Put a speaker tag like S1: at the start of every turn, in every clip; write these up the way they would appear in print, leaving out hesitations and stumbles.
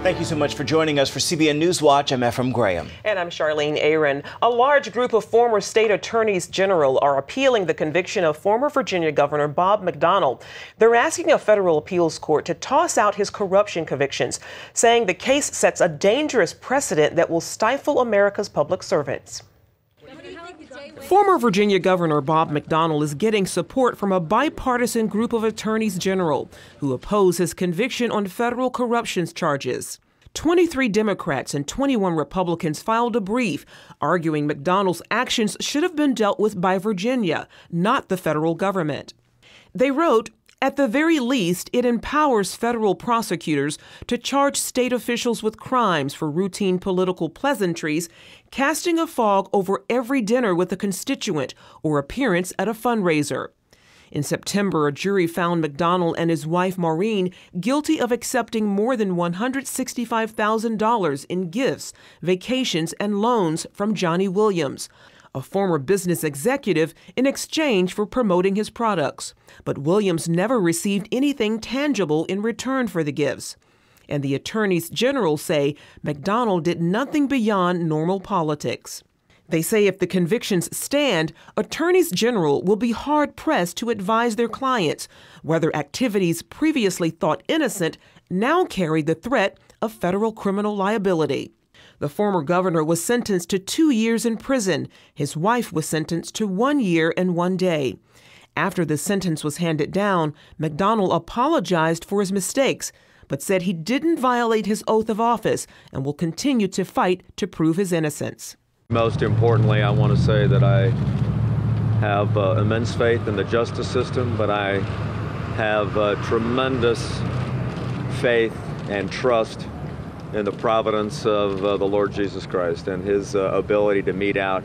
S1: Thank you so much for joining us for CBN NewsWatch. I'm Ephraim Graham.
S2: And I'm Charlene Aaron. A large group of former state attorneys general are appealing the conviction of former Virginia Governor Bob McDonnell. They're asking a federal appeals court to toss out his corruption convictions, saying the case sets a dangerous precedent that will stifle America's public servants. Former Virginia Governor Bob McDonnell is getting support from a bipartisan group of attorneys general who oppose his conviction on federal corruption charges. 23 Democrats and 21 Republicans filed a brief arguing McDonnell's actions should have been dealt with by Virginia, not the federal government. They wrote, "At the very least, it empowers federal prosecutors to charge state officials with crimes for routine political pleasantries, casting a fog over every dinner with a constituent or appearance at a fundraiser." In September, a jury found McDonnell and his wife Maureen guilty of accepting more than $165,000 in gifts, vacations, and loans from Johnny Williams, a former business executive, in exchange for promoting his products. But Williams never received anything tangible in return for the gifts. And the attorneys general say McDonnell did nothing beyond normal politics. They say if the convictions stand, attorneys general will be hard-pressed to advise their clients whether activities previously thought innocent now carry the threat of federal criminal liability. The former governor was sentenced to 2 years in prison. His wife was sentenced to 1 year and 1 day. After the sentence was handed down, McDonnell apologized for his mistakes, but said he didn't violate his oath of office and will continue to fight to prove his innocence.
S3: Most importantly, I want to say that I have immense faith in the justice system, but I have tremendous faith and trust in the providence of the Lord Jesus Christ and his ability to mete out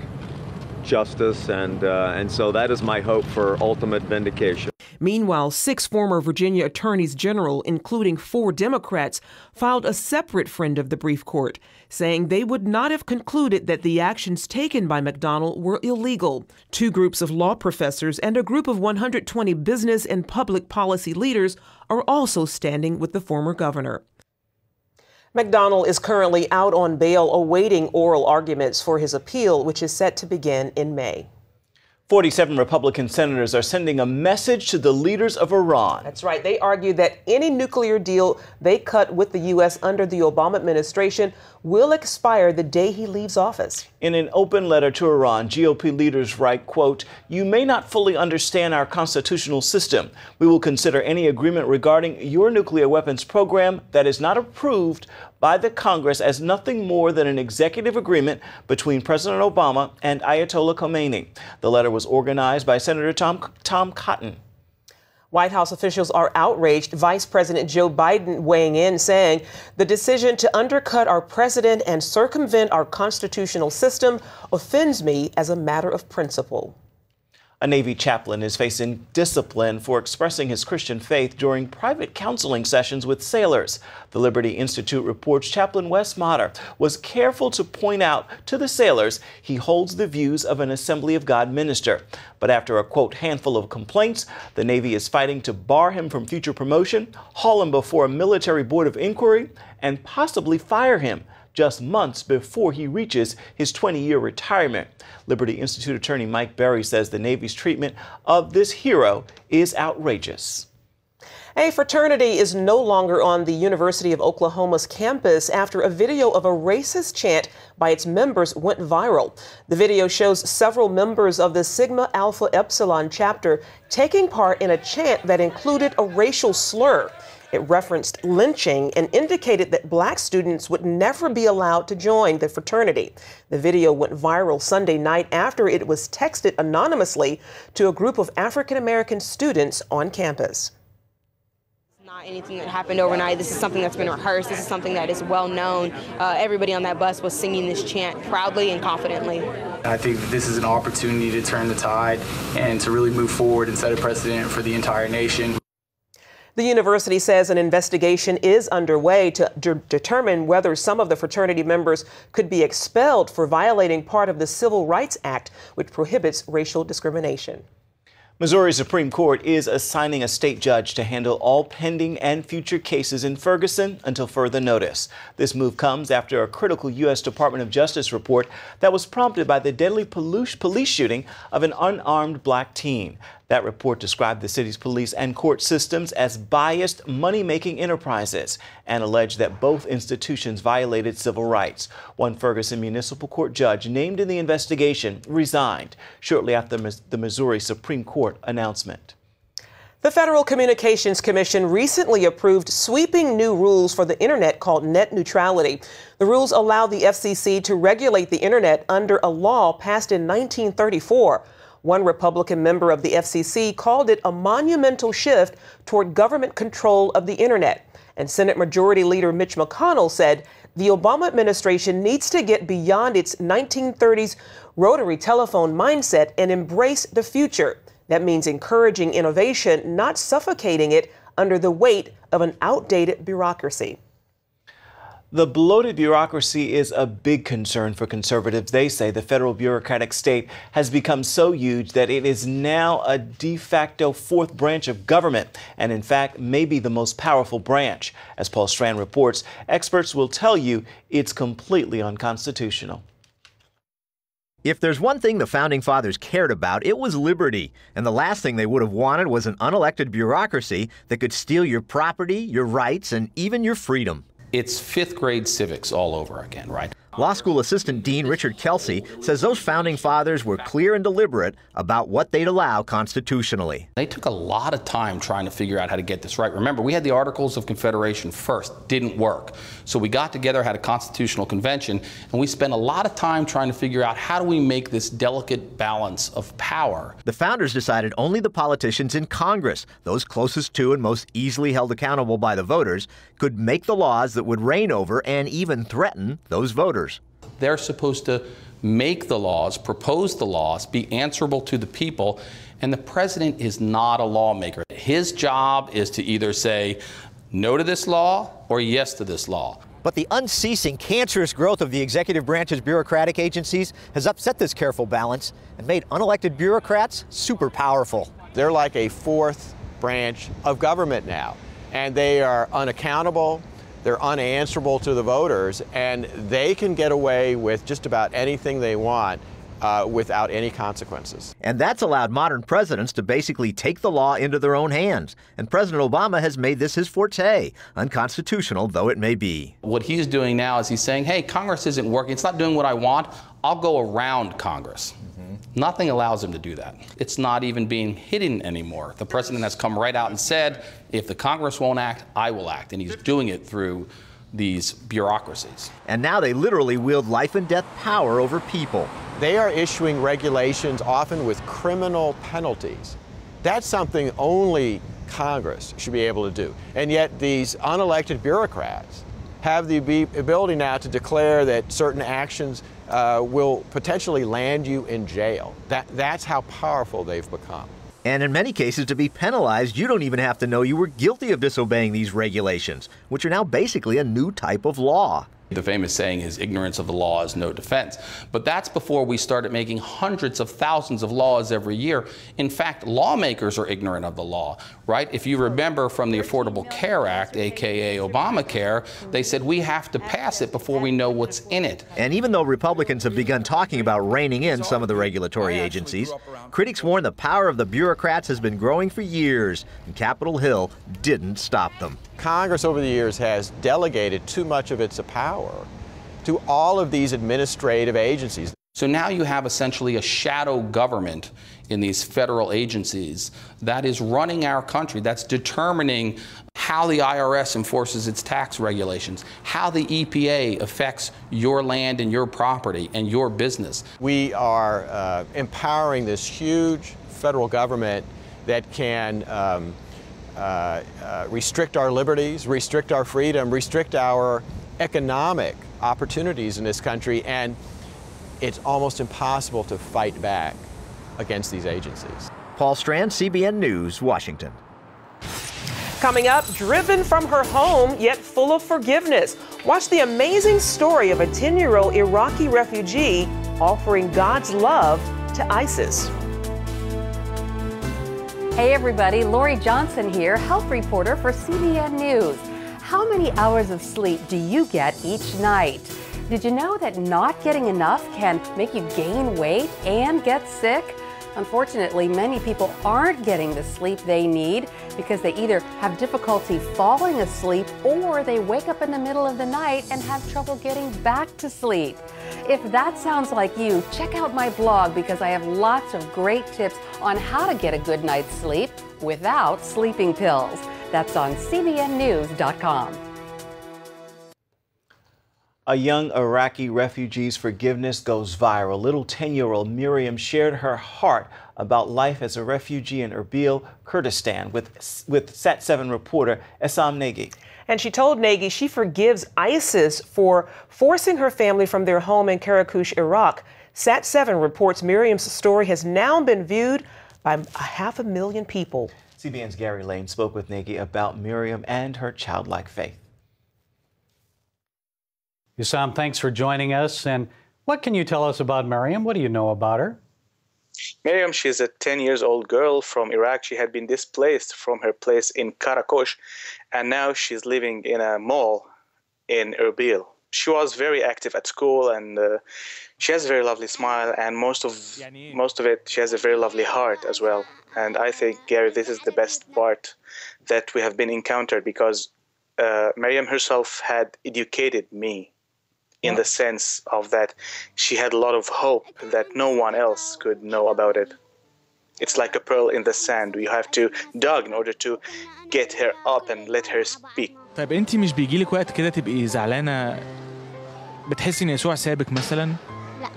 S3: justice, and so that is my hope for ultimate vindication.
S2: Meanwhile, 6 former Virginia attorneys general, including 4 Democrats, filed a separate friend of the brief court, saying they would not have concluded that the actions taken by McDonnell were illegal. 2 groups of law professors and a group of 120 business and public policy leaders are also standing with the former governor. McDonnell is currently out on bail awaiting oral arguments for his appeal, which is set to begin in May.
S1: 47 Republican senators are sending a message to the leaders of Iran.
S2: That's right. They argue that any nuclear deal they cut with the U.S. under the Obama administration will expire the day he leaves office.
S1: In an open letter to Iran, GOP leaders write, quote, "You may not fully understand our constitutional system. We will consider any agreement regarding your nuclear weapons program that is not approved by the Congress as nothing more than an executive agreement between President Obama and Ayatollah Khomeini." The letter was organized by Senator Tom Cotton.
S2: White House officials are outraged. Vice President Joe Biden weighing in, saying the decision to undercut our president and circumvent our constitutional system offends me as a matter of principle.
S1: A Navy chaplain is facing discipline for expressing his Christian faith during private counseling sessions with sailors. The Liberty Institute reports Chaplain Wes Motter was careful to point out to the sailors he holds the views of an Assembly of God minister. But after a, quote, handful of complaints, the Navy is fighting to bar him from future promotion, haul him before a military board of inquiry, and possibly fire him just months before he reaches his 20-year retirement. Liberty Institute attorney Mike Berry says the Navy's treatment of this hero is outrageous.
S2: A fraternity is no longer on the University of Oklahoma's campus after a video of a racist chant by its members went viral. The video shows several members of the Sigma Alpha Epsilon chapter taking part in a chant that included a racial slur. It referenced lynching and indicated that black students would never be allowed to join the fraternity. The video went viral Sunday night after it was texted anonymously to a group of African-American students on campus.
S4: Not anything that happened overnight. This is something that's been rehearsed. This is something that is well known. Everybody on that bus was singing this chant proudly and confidently.
S5: I think this is an opportunity to turn the tide and to really move forward and set a precedent for the entire nation.
S2: The university says an investigation is underway to determine whether some of the fraternity members could be expelled for violating part of the Civil Rights Act, which prohibits racial discrimination.
S1: Missouri Supreme Court is assigning a state judge to handle all pending and future cases in Ferguson until further notice. This move comes after a critical U.S. Department of Justice report that was prompted by the deadly police shooting of an unarmed black teen. That report described the city's police and court systems as biased, money-making enterprises and alleged that both institutions violated civil rights. One Ferguson Municipal Court judge named in the investigation resigned shortly after the Missouri Supreme Court announcement.
S2: The Federal Communications Commission recently approved sweeping new rules for the Internet called net neutrality. The rules allow the FCC to regulate the Internet under a law passed in 1934. One Republican member of the FCC called it a monumental shift toward government control of the Internet. And Senate Majority Leader Mitch McConnell said the Obama administration needs to get beyond its 1930s rotary telephone mindset and embrace the future. That means encouraging innovation, not suffocating it under the weight of an outdated bureaucracy.
S1: The bloated bureaucracy is a big concern for conservatives. They say the federal bureaucratic state has become so huge that it is now a de facto fourth branch of government, and in fact, maybe the most powerful branch. As Paul Strand reports, experts will tell you it's completely unconstitutional.
S6: If there's one thing the Founding Fathers cared about, it was liberty. And the last thing they would have wanted was an unelected bureaucracy that could steal your property, your rights, and even your freedom.
S7: It's fifth grade civics all over again, right?
S6: Law School Assistant Dean Richard Kelsey says those Founding Fathers were clear and deliberate about what they'd allow constitutionally.
S7: They took a lot of time trying to figure out how to get this right. Remember, we had the Articles of Confederation first, didn't work. So we got together, had a constitutional convention, and we spent a lot of time trying to figure out how do we make this delicate balance of power.
S6: The founders decided only the politicians in Congress, those closest to and most easily held accountable by the voters, could make the laws that would reign over and even threaten those voters.
S7: They're supposed to make the laws, propose the laws, be answerable to the people, and the president is not a lawmaker. His job is to either say no to this law or yes to this law.
S6: But the unceasing, cancerous growth of the executive branch's bureaucratic agencies has upset this careful balance and made unelected bureaucrats super powerful.
S8: They're like a fourth branch of government now, and they are unaccountable. They're unanswerable to the voters, and they can get away with just about anything they want without any consequences.
S6: And that's allowed modern presidents to basically take the law into their own hands. And President Obama has made this his forte, unconstitutional though it may be.
S7: What he's doing now is he's saying, hey, Congress isn't working. It's not doing what I want. I'll go around Congress. Nothing allows him to do that. It's not even being hidden anymore. The president has come right out and said, if the Congress won't act, I will act. And he's doing it through these bureaucracies.
S6: And now they literally wield life and death power over people.
S8: They are issuing regulations often with criminal penalties. That's something only Congress should be able to do. And yet these unelected bureaucrats have the ability now to declare that certain actions will potentially land you in jail. That's how powerful they've become.
S6: And in many cases, to be penalized, you don't even have to know you were guilty of disobeying these regulations, which are now basically a new type of law.
S7: The famous saying is ignorance of the law is no defense. But that's before we started making hundreds of thousands of laws every year. In fact, lawmakers are ignorant of the law, right? If you remember from the Affordable Care Act, aka Obamacare, they said we have to pass it before we know what's in it.
S6: And even though Republicans have begun talking about reining in some of the regulatory agencies, critics warn the power of the bureaucrats has been growing for years, and Capitol Hill didn't stop them.
S8: Congress over the years has delegated too much of its power to all of these administrative agencies.
S7: So now you have essentially a shadow government in these federal agencies that is running our country, that's determining how the IRS enforces its tax regulations, how the EPA affects your land and your property and your business.
S8: We are empowering this huge federal government that can restrict our liberties, restrict our freedom, restrict our economic opportunities in this country, and it's almost impossible to fight back against these agencies.
S6: Paul Strand, CBN News, Washington.
S2: Coming up, driven from her home, yet full of forgiveness. Watch the amazing story of a 10-year-old Iraqi refugee offering God's love to ISIS.
S9: Hey everybody, Lori Johnson here, health reporter for CBN News. How many hours of sleep do you get each night? Did you know that not getting enough can make you gain weight and get sick? Unfortunately, many people aren't getting the sleep they need because they either have difficulty falling asleep or they wake up in the middle of the night and have trouble getting back to sleep. If that sounds like you, check out my blog because I have lots of great tips on how to get a good night's sleep without sleeping pills. That's on CBNnews.com.
S1: A young Iraqi refugee's forgiveness goes viral. Little 10-year-old Miriam shared her heart about life as a refugee in Erbil, Kurdistan, with Sat7 reporter Essam Nagy.
S2: And she told Nagy she forgives ISIS for forcing her family from their home in Karakush, Iraq. Sat7 reports Miriam's story has now been viewed by 500,000 people.
S1: CBN's Gary Lane spoke with Nagy about Miriam and her childlike faith.
S10: Essam, thanks for joining us. And what can you tell us about Miriam? What do you know about her?
S11: Miriam, she's a 10-year-old girl from Iraq. She had been displaced from her place in Karakush, and now she's living in a mall in Erbil. She was very active at school, and she has a very lovely smile, and most of it, she has a very lovely heart as well. And I think, Gary, this is the best part that we have been encountered, because Miriam herself had educated me, in the sense of that she had a lot of hope that no one else could know about it. It's like a pearl in the sand. You have to dig in order to get her up and let her speak.
S12: طيب انت مش بيجيلك وقت كده تبقي زعلانة بتحسي ان يسوع سابك مثلا؟
S13: لا،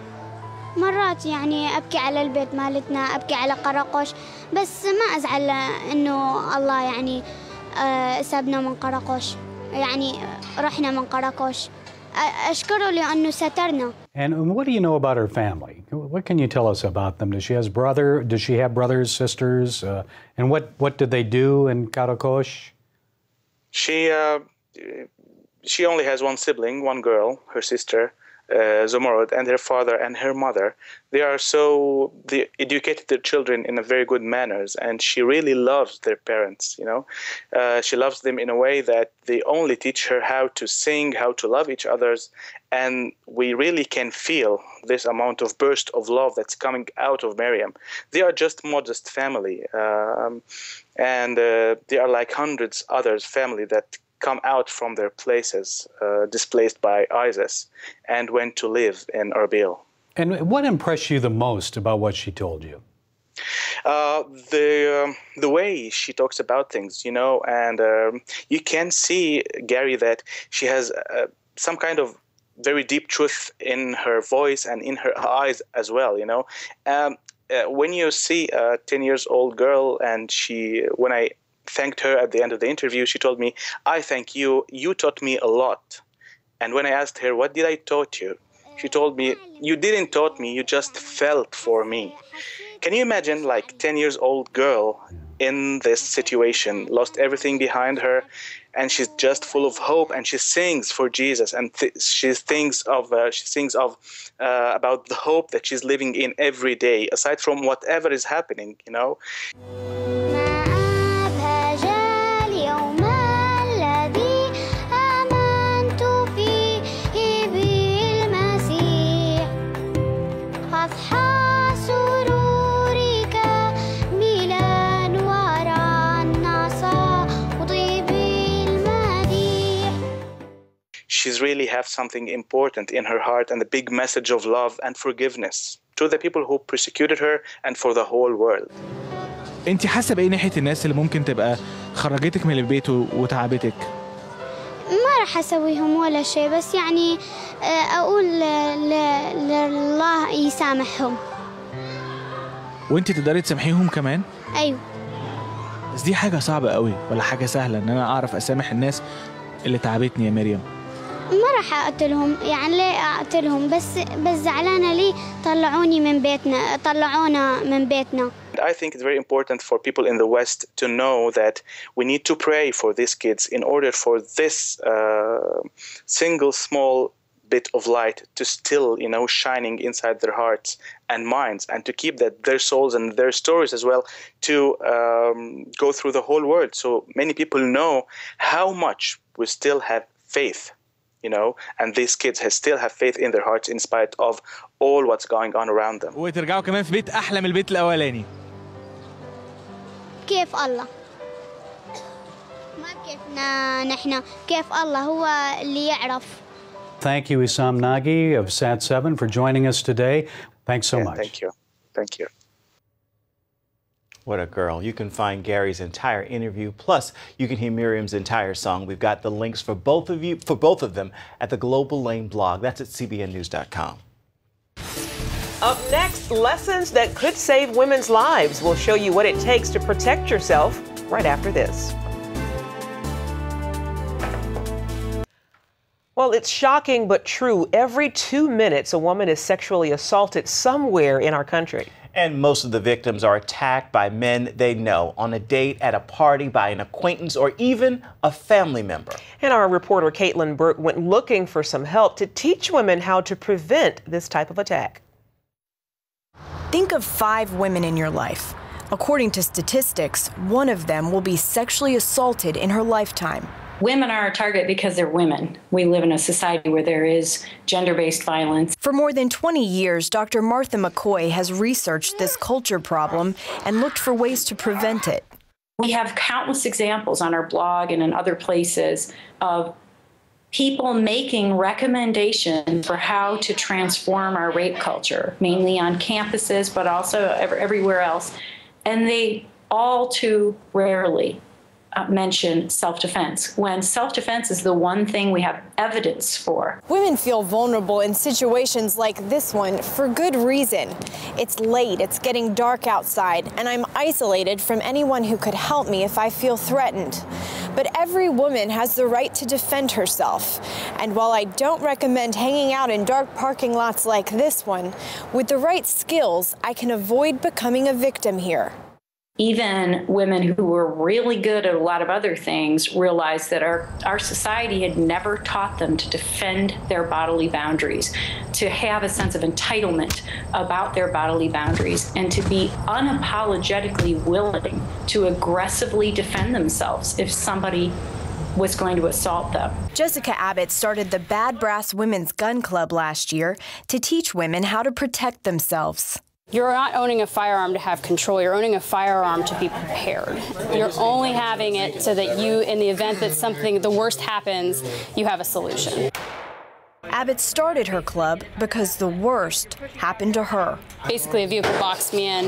S13: مرات يعني ابكي على البيت مالتنا، ابكي على قراقوش، بس ما ازعل انه الله يعني سابنا من قراقوش، يعني رحنا من قراقوش. أشكره لأنه سترنا.
S10: And what do you know about her family? What can you tell us about them? Does she have brothers, sisters? And what did they do in Karakush?
S11: She only has one sibling, one girl, her sister, Zomorod, and her father and her mother. They educated their children in a very good manners, and she really loves their parents, you know. She loves them in a way that they only teach her how to sing, how to love each other, and we really can feel this amount of burst of love that's coming out of Miriam. They are just modest family, and they are like hundreds others family that come out from their places, displaced by ISIS, and went to live in Erbil.
S10: And what impressed you the most about what she told you?
S11: The way she talks about things, you know, and you can see, Gary, that she has some kind of very deep truth in her voice and in her eyes as well, you know. When you see a 10-year-old girl, and when I thanked her at the end of the interview, she told me, "I thank you. You taught me a lot." And when I asked her, "What did I taught you?" she told me, "You didn't taught me. You just felt for me." Can you imagine, like, 10-year-old girl in this situation, lost everything behind her, and she's just full of hope, and she sings for Jesus, and she sings about the hope that she's living in every day, aside from whatever is happening, you know. She's really have something important in her heart, and a big message of love and forgiveness to the people who persecuted her and for the whole world.
S12: انت حاسه بايه ناحيه الناس اللي ممكن تبقى خرجتك من البيت وتعبتك؟
S13: ما راح اسويهم ولا شيء، بس يعني اقول لله يسامحهم.
S12: وانت تقدري تسامحيهم كمان؟
S13: ايوه.
S12: بس دي حاجه صعبه قوي ولا حاجه سهله ان انا اعرف اسامح الناس اللي تعبتني يا مريم؟
S13: ما راح اقتلهم، يعني ليه اقتلهم؟ بس زعلانه ليه طلعوني من بيتنا، طلعونا من بيتنا.
S11: I think it's very important for people in the West to know that we need to pray for these kids in order for this single small bit of light to still, you know, shining inside their hearts and minds, and to keep their souls and their stories as well to go through the whole world, so many people know how much we still have faith, and these kids still have faith in their hearts in spite of all what's going on around them.
S12: وترجعوا كمان في بيت أحلى من البيت الأولاني.
S13: كيف الله؟ ما كيفنا نحن، كيف الله هو اللي يعرف.
S10: Thank you, Issam Nagi of SAT7 for joining us today. Thanks so much.
S11: Thank you. Thank you.
S1: What a girl. You can find Gary's entire interview, plus you can hear Miriam's entire song. We've got the links for both of them at the Global Lane blog. That's at cbnnews.com.
S2: Up next, lessons that could save women's lives. We'll show you what it takes to protect yourself right after this. Well, it's shocking but true. Every 2 minutes, a woman is sexually assaulted somewhere in our country.
S1: And most of the victims are attacked by men they know, on a date, at a party, by an acquaintance, or even a family member.
S2: And our reporter Caitlin Burke went looking for some help to teach women how to prevent this type of attack.
S14: Think of 5 women in your life. According to statistics, one of them will be sexually assaulted in her lifetime.
S15: Women are a target because they're women. We live in a society where there is gender-based violence.
S14: For more than 20 years, Dr. Martha McCoy has researched this culture problem and looked for ways to prevent it.
S15: We have countless examples on our blog and in other places of people making recommendations for how to transform our rape culture, mainly on campuses, but also everywhere else. And they all too rarely mention self-defense, when self-defense is the one thing we have evidence for.
S16: Women feel vulnerable in situations like this one for good reason. It's late, it's getting dark outside, and I'm isolated from anyone who could help me if I feel threatened. But every woman has the right to defend herself. And while I don't recommend hanging out in dark parking lots like this one, with the right skills, I can avoid becoming a victim here.
S15: Even women who were really good at a lot of other things realized that our society had never taught them to defend their bodily boundaries, to have a sense of entitlement about their bodily boundaries, and to be unapologetically willing to aggressively defend themselves if somebody was going to assault them.
S14: Jessica Abbott started the Bad Brass Women's Gun Club last year to teach women how to protect themselves.
S17: You're not owning a firearm to have control. You're owning a firearm to be prepared. You're only having it so that you, in the event that something, the worst happens, you have a solution.
S14: Abbott started her club because the worst happened to her.
S17: Basically, a vehicle boxed me in.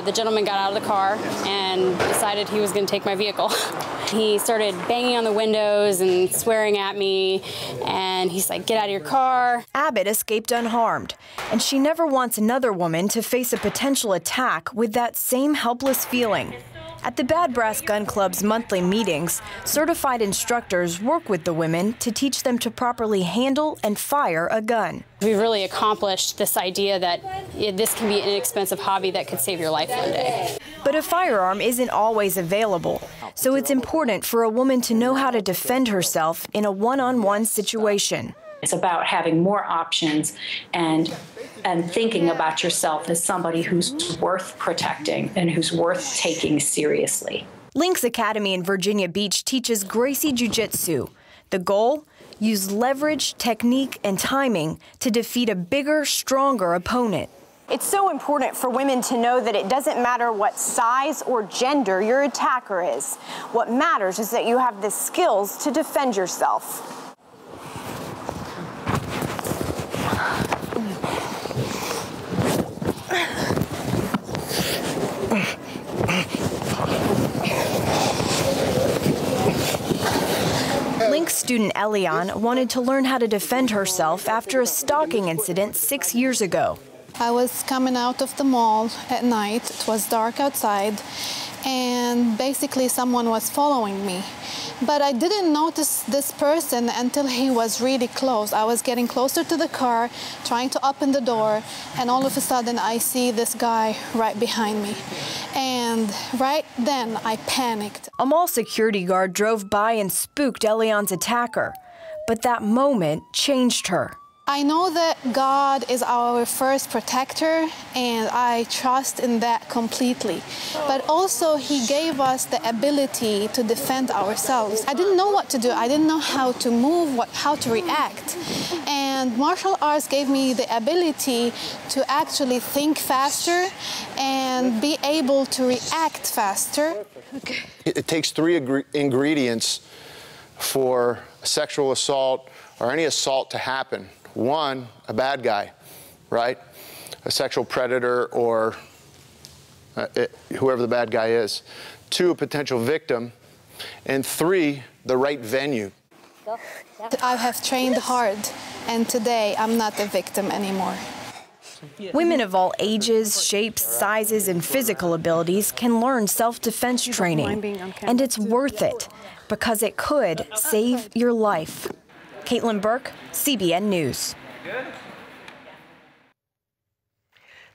S17: The gentleman got out of the car and decided he was going to take my vehicle. He started banging on the windows and swearing at me, and he's like, "Get out of your car."
S14: Abbott escaped unharmed, and she never wants another woman to face a potential attack with that same helpless feeling. At the Bad Brass Gun Club's monthly meetings, certified instructors work with the women to teach them to properly handle and fire a gun.
S17: We've really accomplished this idea that this can be an inexpensive hobby that could save your life one day.
S14: But a firearm isn't always available, so it's important for a woman to know how to defend herself in a one-on-one situation.
S15: It's about having more options and thinking about yourself as somebody who's worth protecting and who's worth taking seriously.
S14: Lynx Academy in Virginia Beach teaches Gracie Jiu-Jitsu. The goal? Use leverage, technique, and timing to defeat a bigger, stronger opponent.
S16: It's so important for women to know that it doesn't matter what size or gender your attacker is. What matters is that you have the skills to defend yourself.
S14: Lynx student Eliane wanted to learn how to defend herself after a stalking incident 6 years ago.
S18: I was coming out of the mall at night. It was dark outside, and basically someone was following me. But I didn't notice this person until he was really close. I was getting closer to the car, trying to open the door, and all of a sudden I see this guy right behind me. And right then I panicked.
S14: A mall security guard drove by and spooked Eliane's attacker. But that moment changed her.
S18: I know that God is our first protector, and I trust in that completely. But also, He gave us the ability to defend ourselves. I didn't know what to do. I didn't know how to move, how to react. And martial arts gave me the ability to actually think faster and be able to react faster.
S8: Okay. It takes three ingredients for sexual assault or any assault to happen. One, a bad guy, right? A sexual predator or whoever the bad guy is. Two, a potential victim. And three, the right venue.
S18: I have trained hard, and today I'm not a victim anymore.
S14: Women of all ages, shapes, sizes, and physical abilities can learn self-defense training. And it's worth it, because it could save your life. Caitlin Burke, CBN News.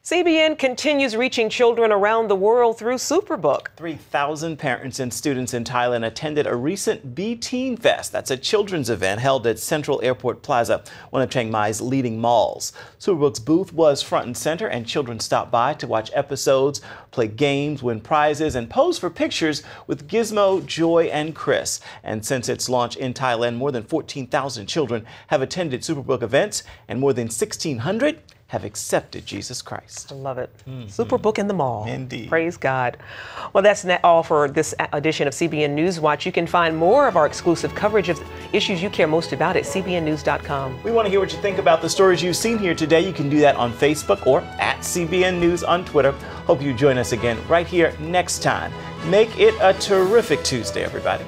S2: CBN continues reaching children around the world through Superbook.
S1: 3,000 parents and students in Thailand attended a recent B-Teen Fest. That's a children's event held at Central Airport Plaza, one of Chiang Mai's leading malls. Superbook's booth was front and center, and children stopped by to watch episodes, play games, win prizes, and pose for pictures with Gizmo, Joy, and Chris. And since its launch in Thailand, more than 14,000 children have attended Superbook events, and more than 1,600 have accepted Jesus Christ.
S2: I love it. Superbook in the Mall.
S1: Indeed.
S2: Praise God. Well, that's all for this edition of CBN NewsWatch. You can find more of our exclusive coverage of issues you care most about at cbnnews.com.
S1: We want to hear what you think about the stories you've seen here today. You can do that on Facebook or at CBN News on Twitter. Hope you join us again right here next time. Make it a terrific Tuesday, everybody.